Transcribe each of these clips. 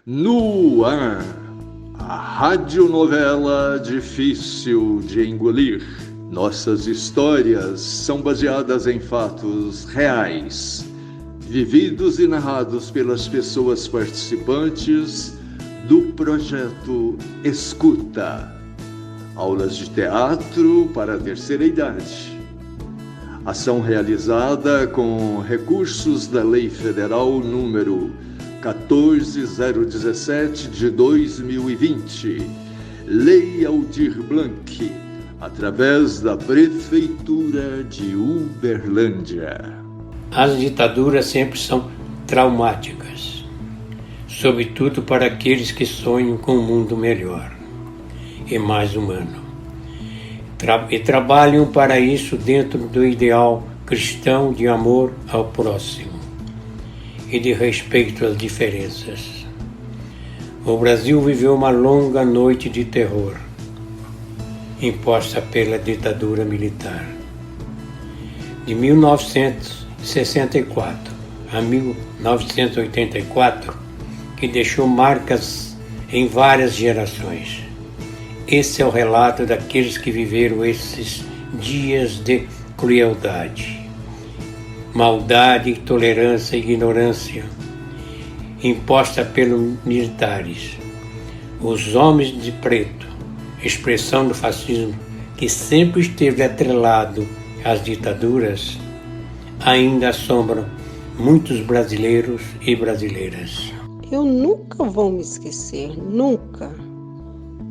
No ar, a radionovela difícil de engolir. Nossas histórias são baseadas em fatos reais, vividos e narrados pelas pessoas participantes do projeto Escuta. Aulas de teatro para a terceira idade. Ação realizada com recursos da Lei Federal número 14.017 de 2020, Lei Aldir Blanc, através da Prefeitura de Uberlândia. As ditaduras sempre são traumáticas, sobretudo para aqueles que sonham com um mundo melhor e mais humano. E trabalham para isso dentro do ideal cristão de amor ao próximo e de respeito às diferenças. O Brasil viveu uma longa noite de terror, imposta pela ditadura militar. De 1964 a 1984, que deixou marcas em várias gerações. Esse é o relato daqueles que viveram esses dias de crueldade, maldade, intolerância e ignorância imposta pelos militares. Os homens de preto, expressão do fascismo que sempre esteve atrelado às ditaduras, ainda assombram muitos brasileiros e brasileiras. Eu nunca vou me esquecer, nunca,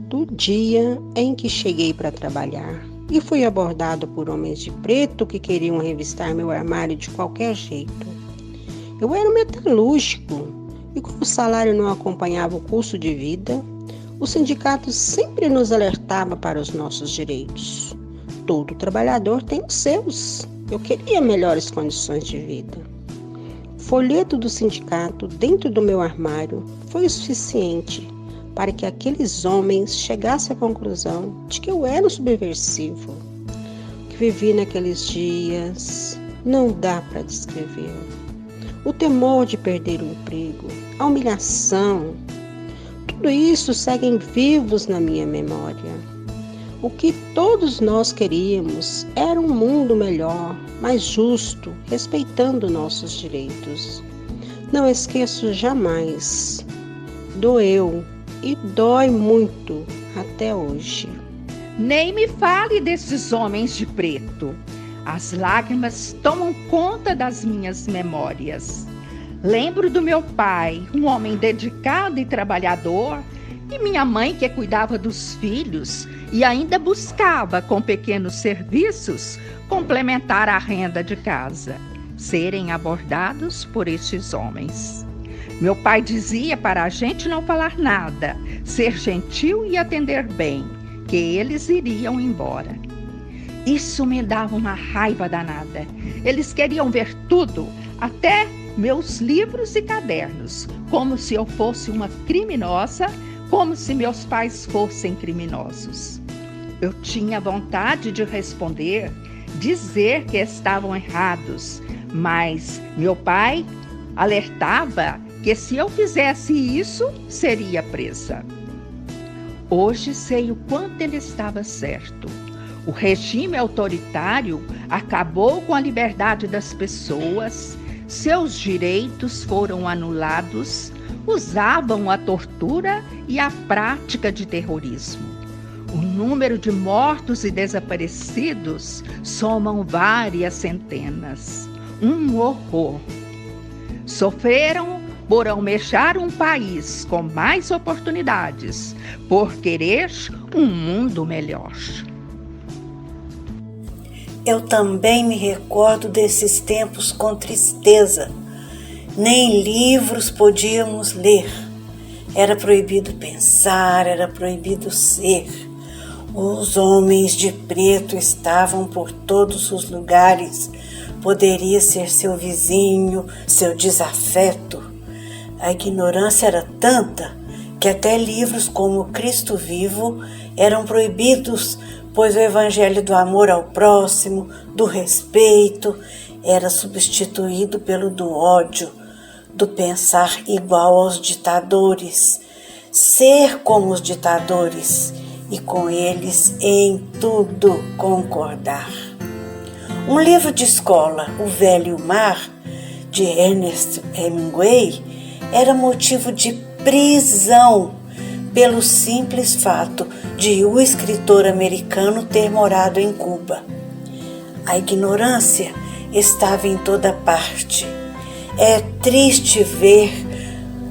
do dia em que cheguei para trabalhar e fui abordado por homens de preto que queriam revistar meu armário de qualquer jeito. Eu era um metalúrgico e, como o salário não acompanhava o custo de vida, o sindicato sempre nos alertava para os nossos direitos. Todo trabalhador tem os seus. Eu queria melhores condições de vida. O folheto do sindicato dentro do meu armário foi o suficiente para que aqueles homens chegassem à conclusão de que eu era um subversivo. O que vivi naqueles dias não dá para descrever. O temor de perder o emprego, a humilhação, tudo isso seguem vivos na minha memória. O que todos nós queríamos era um mundo melhor, mais justo, respeitando nossos direitos. Não esqueço jamais. Doeu e dói muito até hoje. Nem me fale desses homens de preto. As lágrimas tomam conta das minhas memórias. Lembro do meu pai, um homem dedicado e trabalhador, e minha mãe que cuidava dos filhos e ainda buscava, com pequenos serviços, complementar a renda de casa, serem abordados por estes homens. Meu pai dizia para a gente não falar nada, ser gentil e atender bem, que eles iriam embora. Isso me dava uma raiva danada. Eles queriam ver tudo, até meus livros e cadernos, como se eu fosse uma criminosa, como se meus pais fossem criminosos. Eu tinha vontade de responder, dizer que estavam errados, mas meu pai alertava que se eu fizesse isso, seria presa. Hoje sei o quanto ele estava certo. O regime autoritário acabou com a liberdade das pessoas, seus direitos foram anulados, usavam a tortura e a prática de terrorismo. O número de mortos e desaparecidos somam várias centenas. Um horror. Sofreram por almejar um país com mais oportunidades, por querer um mundo melhor. Eu também me recordo desses tempos com tristeza. Nem livros podíamos ler. Era proibido pensar, era proibido ser. Os homens de preto estavam por todos os lugares. Poderia ser seu vizinho, seu desafeto. A ignorância era tanta que até livros como Cristo Vivo eram proibidos, pois o evangelho do amor ao próximo, do respeito, era substituído pelo do ódio, do pensar igual aos ditadores, ser como os ditadores e com eles em tudo concordar. Um livro de escola, O Velho e o Mar, de Ernest Hemingway, era motivo de prisão pelo simples fato de o escritor americano ter morado em Cuba. A ignorância estava em toda parte. É triste ver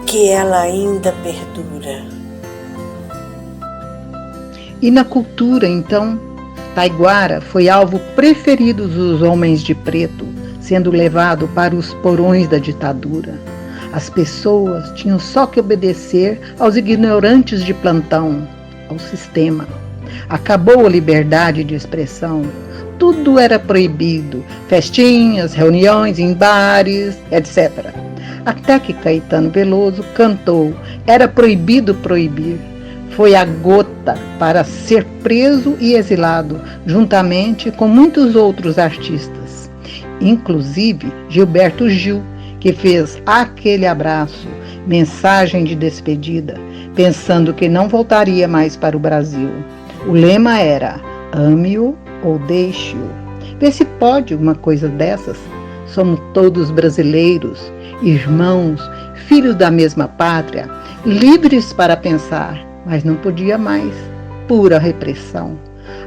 que ela ainda perdura. E na cultura, então, Taiguara foi alvo preferido dos homens de preto, sendo levado para os porões da ditadura. As pessoas tinham só que obedecer aos ignorantes de plantão, ao sistema. Acabou a liberdade de expressão. Tudo era proibido, festinhas, reuniões em bares, etc. Até que Caetano Veloso cantou "Era proibido proibir". Foi a gota para ser preso e exilado, juntamente com muitos outros artistas, inclusive Gilberto Gil, que fez aquele abraço, mensagem de despedida, pensando que não voltaria mais para o Brasil. O lema era: ame-o ou deixe-o. Vê se pode uma coisa dessas. Somos todos brasileiros, irmãos, filhos da mesma pátria, livres para pensar, mas não podia mais. Pura repressão.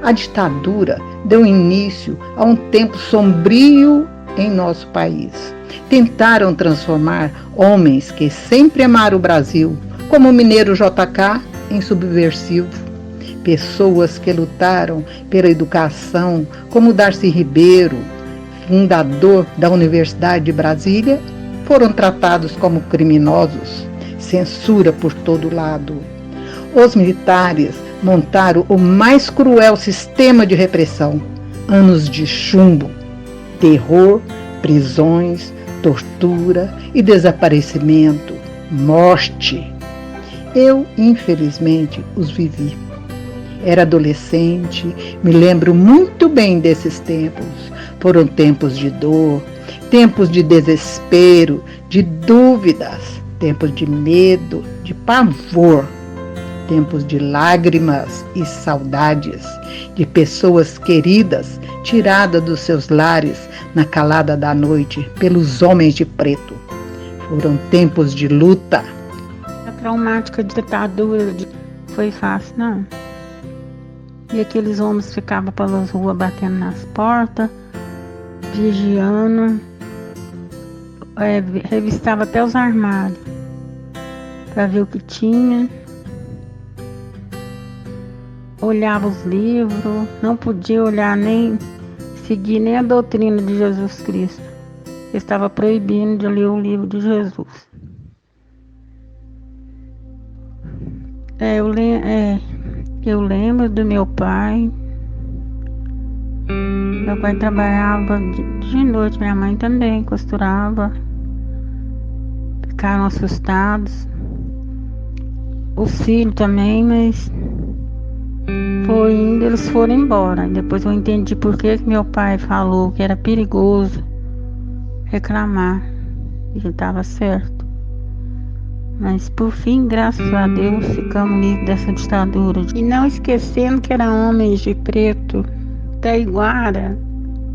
A ditadura deu início a um tempo sombrio em nosso país. Tentaram transformar homens que sempre amaram o Brasil, como o mineiro JK, em subversivo. Pessoas que lutaram pela educação, como Darcy Ribeiro, fundador da Universidade de Brasília, foram tratados como criminosos. Censura por todo lado. Os militares montaram o mais cruel sistema de repressão. Anos de chumbo, terror, prisões, tortura e desaparecimento, morte. Eu, infelizmente, os vivi. Era adolescente, me lembro muito bem desses tempos. Foram tempos de dor, tempos de desespero, de dúvidas, tempos de medo, de pavor, tempos de lágrimas e saudades, de pessoas queridas tiradas dos seus lares na calada da noite pelos homens de preto. Foram tempos de luta. A traumática ditadura foi fácil, não. E aqueles homens ficavam pelas ruas batendo nas portas, vigiando, revistava até os armários para ver o que tinha, olhava os livros, não podia olhar nem seguir nem a doutrina de Jesus Cristo. Estava proibindo de ler o livro de Jesus. Eu lembro do meu pai. Meu pai trabalhava de noite, minha mãe também costurava. Ficaram assustados. Os filhos também, mas foi indo, eles foram embora. Depois eu entendi por que meu pai falou que era perigoso reclamar. Ele estava certo. Mas por fim, graças a Deus, ficamos livres dessa ditadura. E não esquecendo que eram homens de preto, Taiguara,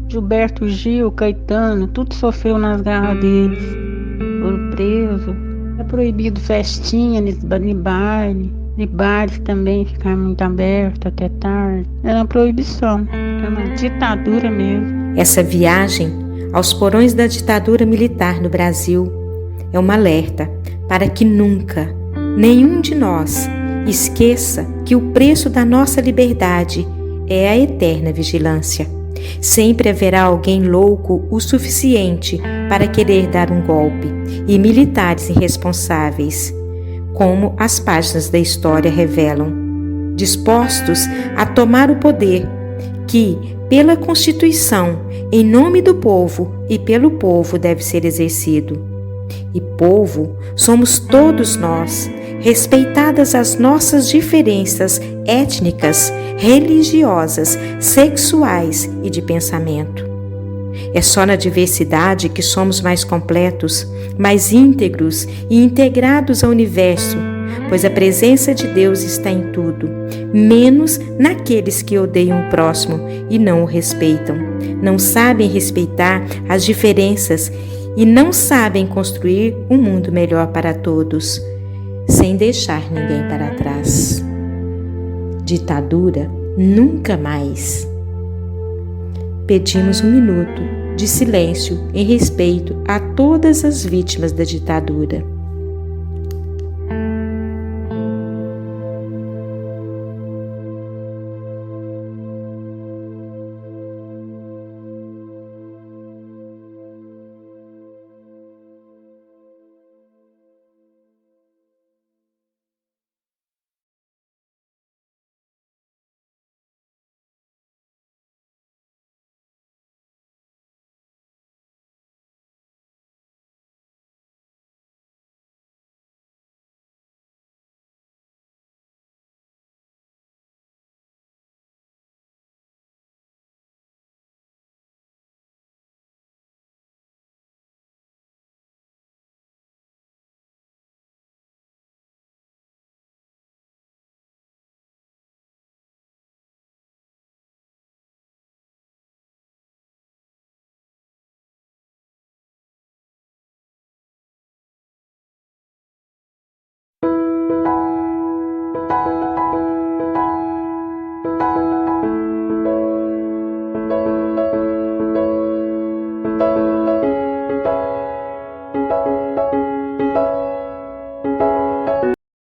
Gilberto Gil, Caetano, tudo sofreu nas garras deles. Foram presos. É proibido festinha em baile. E bares também ficaram muito abertos até tarde. Era uma proibição. Era uma ditadura mesmo. Essa viagem aos porões da ditadura militar no Brasil é um alerta para que nunca nenhum de nós esqueça que o preço da nossa liberdade é a eterna vigilância. Sempre haverá alguém louco o suficiente para querer dar um golpe e militares irresponsáveis, como as páginas da história revelam, dispostos a tomar o poder que, pela Constituição, em nome do povo e pelo povo deve ser exercido. E povo somos todos nós, respeitadas as nossas diferenças étnicas, religiosas, sexuais e de pensamento. É só na diversidade que somos mais completos, mais íntegros e integrados ao universo, pois a presença de Deus está em tudo, menos naqueles que odeiam o próximo e não o respeitam. Não sabem respeitar as diferenças e não sabem construir um mundo melhor para todos, sem deixar ninguém para trás. Ditadura nunca mais. Pedimos 1 minuto de silêncio em respeito a todas as vítimas da ditadura.